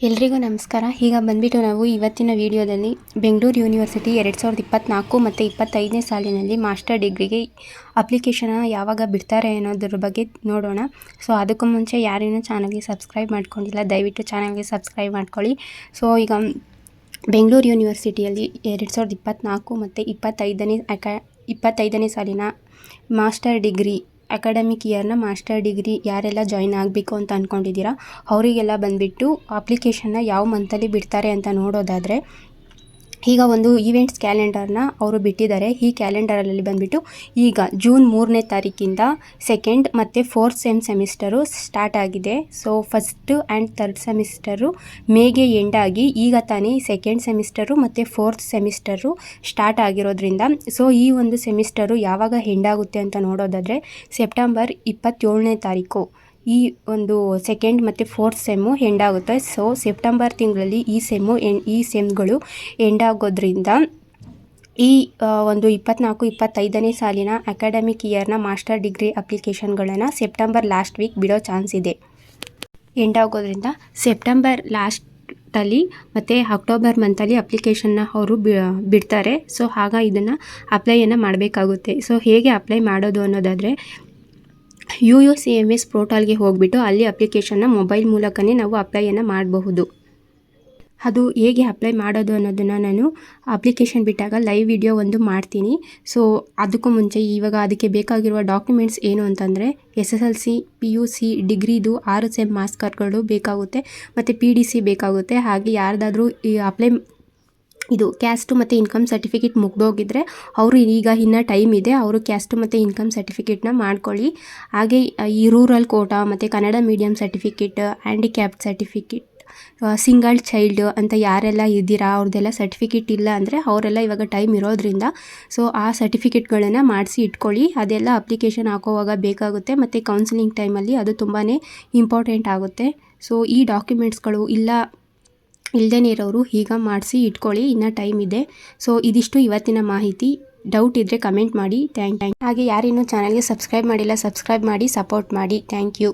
ಎಲ್ರಿಗೂ ನಮಸ್ಕಾರ. ಈಗ ಬಂದ್ಬಿಟ್ಟು ನಾವು ಇವತ್ತಿನ ವಿಡಿಯೋದಲ್ಲಿ ಬೆಂಗಳೂರು ಯೂನಿವರ್ಸಿಟಿ 2024 ಮತ್ತು 25ನೇ ಸಾಲಿನಲ್ಲಿ ಮಾಸ್ಟರ್ ಡಿಗ್ರಿಗೆ ಅಪ್ಲಿಕೇಶನ್ ಯಾವಾಗ ಬಿಡ್ತಾರೆ ಅನ್ನೋದ್ರ ಬಗ್ಗೆ ನೋಡೋಣ. ಸೊ ಅದಕ್ಕೂ ಮುಂಚೆ ಯಾರೇನೂ ಚಾನಲ್ಗೆ ಸಬ್ಸ್ಕ್ರೈಬ್ ಮಾಡ್ಕೊಂಡಿಲ್ಲ, ದಯವಿಟ್ಟು ಚಾನಲ್ಗೆ ಸಬ್ಸ್ಕ್ರೈಬ್ ಮಾಡ್ಕೊಳ್ಳಿ. ಸೊ ಈಗ ಬೆಂಗಳೂರು ಯೂನಿವರ್ಸಿಟಿಯಲ್ಲಿ 2024 ಮತ್ತು 25ನೇ ಸಾಲಿನ ಮಾಸ್ಟರ್ ಡಿಗ್ರಿ ಅಕಾಡೆಮಿಕ್ ಇಯರ್ನ ಮಾಸ್ಟರ್ ಡಿಗ್ರಿ ಯಾರೆಲ್ಲ ಜಾಯ್ನ್ ಆಗಬೇಕು ಅಂತ ಅಂದ್ಕೊಂಡಿದ್ದೀರಾ ಅವರಿಗೆಲ್ಲ ಬಂದುಬಿಟ್ಟು ಅಪ್ಲಿಕೇಶನ್ನ ಯಾವ ಮಂತಲ್ಲಿ ಬಿಡ್ತಾರೆ ಅಂತ ನೋಡೋದಾದರೆ, ಈಗ ಒಂದು ಈವೆಂಟ್ಸ್ ಕ್ಯಾಲೆಂಡರ್ನ ಅವರು ಬಿಟ್ಟಿದ್ದಾರೆ. ಈ ಕ್ಯಾಲೆಂಡರಲ್ಲಿ ಬಂದುಬಿಟ್ಟು ಈಗ ಜೂನ್ 3ನೇ ತಾರೀಕಿಂದ 2nd ಮತ್ತು 4th ಸೆಮಿಸ್ಟರು ಸ್ಟಾರ್ಟ್ ಆಗಿದೆ. So first and 3rd semester ಮೇಗೆ ಎಂಡ್ ಆಗಿ ಈಗ ತಾನೇ 2nd ಸೆಮಿಸ್ಟರು ಮತ್ತು 4th ಸೆಮಿಸ್ಟರು ಸ್ಟಾರ್ಟ್ ಆಗಿರೋದ್ರಿಂದ ಸೊ ಈ ಒಂದು ಸೆಮಿಸ್ಟರು ಯಾವಾಗ ಎಂಡ್ ಆಗುತ್ತೆ ಅಂತ ನೋಡೋದಾದರೆ ಸೆಪ್ಟೆಂಬರ್ 27ನೇ ತಾರೀಕು ಈ ಒಂದು 2nd ಮತ್ತು 4th ಸೆಮ್ಮು ಎಂಡ್ ಆಗುತ್ತೆ. ಸೊ ಸೆಪ್ಟೆಂಬರ್ ತಿಂಗಳಲ್ಲಿ ಈ ಸೆಮ್ಗಳು ಎಂಡ್ ಆಗೋದ್ರಿಂದ ಈ ಒಂದು 24-25ನೇ ಸಾಲಿನ ಅಕಾಡೆಮಿಕ್ ಇಯರ್ನ ಮಾಸ್ಟರ್ ಡಿಗ್ರಿ ಅಪ್ಲಿಕೇಶನ್ಗಳನ್ನು ಸೆಪ್ಟೆಂಬರ್ ಲಾಸ್ಟ್ ವೀಕ್ ಬಿಡೋ ಚಾನ್ಸ್ ಇದೆ. ಎಂಡ್ ಆಗೋದ್ರಿಂದ ಸೆಪ್ಟೆಂಬರ್ ಲಾಸ್ಟಲ್ಲಿ ಮತ್ತು ಅಕ್ಟೋಬರ್ ಮಂತಲ್ಲಿ ಅಪ್ಲಿಕೇಶನ್ನ ಅವರು ಬಿಡ್ತಾರೆ. ಸೊ ಆಗ ಇದನ್ನು ಅಪ್ಲೈಯನ್ನು ಮಾಡಬೇಕಾಗುತ್ತೆ. ಸೊ ಹೇಗೆ ಅಪ್ಲೈ ಮಾಡೋದು ಅನ್ನೋದಾದರೆ, UUCMS ಪೋರ್ಟಲ್ಗೆ ಹೋಗಿಬಿಟ್ಟು ಅಲ್ಲಿ ಅಪ್ಲಿಕೇಶನ್ನ ಮೊಬೈಲ್ ಮೂಲಕನೇ ನಾವು ಅಪ್ಲೈಯನ್ನು ಮಾಡಬಹುದು. ಅದು ಹೇಗೆ ಅಪ್ಲೈ ಮಾಡೋದು ಅನ್ನೋದನ್ನು ನಾನು ಅಪ್ಲಿಕೇಶನ್ ಬಿಟ್ಟಾಗ ಲೈವ್ ವಿಡಿಯೋ ಒಂದು ಮಾಡ್ತೀನಿ. ಸೊ ಅದಕ್ಕೂ ಮುಂಚೆ ಇವಾಗ ಅದಕ್ಕೆ ಬೇಕಾಗಿರುವ ಡಾಕ್ಯುಮೆಂಟ್ಸ್ ಏನು ಅಂತಂದರೆ SSLC PUC ಡಿಗ್ರಿದು 6 ಸೆಮ್ ಮಾರ್ಕ್ಸ್ ಕಾರ್ಡ್ಗಳು ಬೇಕಾಗುತ್ತೆ ಮತ್ತು PDC ಬೇಕಾಗುತ್ತೆ. ಹಾಗೆ ಯಾರ್ದಾದ್ರೂ ಈ ಇದು ಕ್ಯಾಸ್ಟು ಮತ್ತು ಇನ್ಕಮ್ ಸರ್ಟಿಫಿಕೇಟ್ ಮುಗ್ದೋಗಿದ್ರೆ ಅವರು ಈಗ ಇನ್ನೂ ಟೈಮ್ ಇದೆ, ಅವರು ಕ್ಯಾಸ್ಟು ಮತ್ತು ಇನ್ಕಮ್ ಸರ್ಟಿಫಿಕೇಟ್ನ ಮಾಡ್ಕೊಳ್ಳಿ. ಹಾಗೆ ಈ ರೂರಲ್ ಕೋಟಾ ಮತ್ತು Kannada medium certificate, handicapped certificate, single child ಅಂತ ಯಾರೆಲ್ಲ ಇದ್ದೀರಾ ಅವ್ರದ್ದೆಲ್ಲ ಸರ್ಟಿಫಿಕೇಟ್ ಇಲ್ಲ ಅಂದರೆ ಅವರೆಲ್ಲ ಇವಾಗ ಟೈಮ್ ಇರೋದ್ರಿಂದ ಸೊ ಆ ಸರ್ಟಿಫಿಕೇಟ್ಗಳನ್ನು ಮಾಡಿಸಿ ಇಟ್ಕೊಳ್ಳಿ. ಅದೆಲ್ಲ ಅಪ್ಲಿಕೇಶನ್ ಹಾಕೋವಾಗ ಬೇಕಾಗುತ್ತೆ ಮತ್ತು ಕೌನ್ಸಿಲಿಂಗ್ ಟೈಮಲ್ಲಿ ಅದು ತುಂಬಾ ಇಂಪಾರ್ಟೆಂಟ್ ಆಗುತ್ತೆ. ಸೊ ಈ ಡಾಕ್ಯುಮೆಂಟ್ಸ್ಗಳು ಇಲ್ಲದೇ ಇರೋರು ಈಗ ಮಾಡಿಸಿ ಇಟ್ಕೊಳ್ಳಿ, ಇನ್ನೂ ಟೈಮ್ ಇದೆ. ಸೊ ಇದಿಷ್ಟು ಇವತ್ತಿನ ಮಾಹಿತಿ. ಡೌಟ್ ಇದ್ದರೆ ಕಮೆಂಟ್ ಮಾಡಿ. Thank you. ಹಾಗೆ ಯಾರಿನ್ನೂ ಚಾನಲ್ಗೆ ಸಬ್ಸ್ಕ್ರೈಬ್ ಮಾಡಿಲ್ಲ, ಸಬ್ಸ್ಕ್ರೈಬ್ ಮಾಡಿ, ಸಪೋರ್ಟ್ ಮಾಡಿ. Thank you.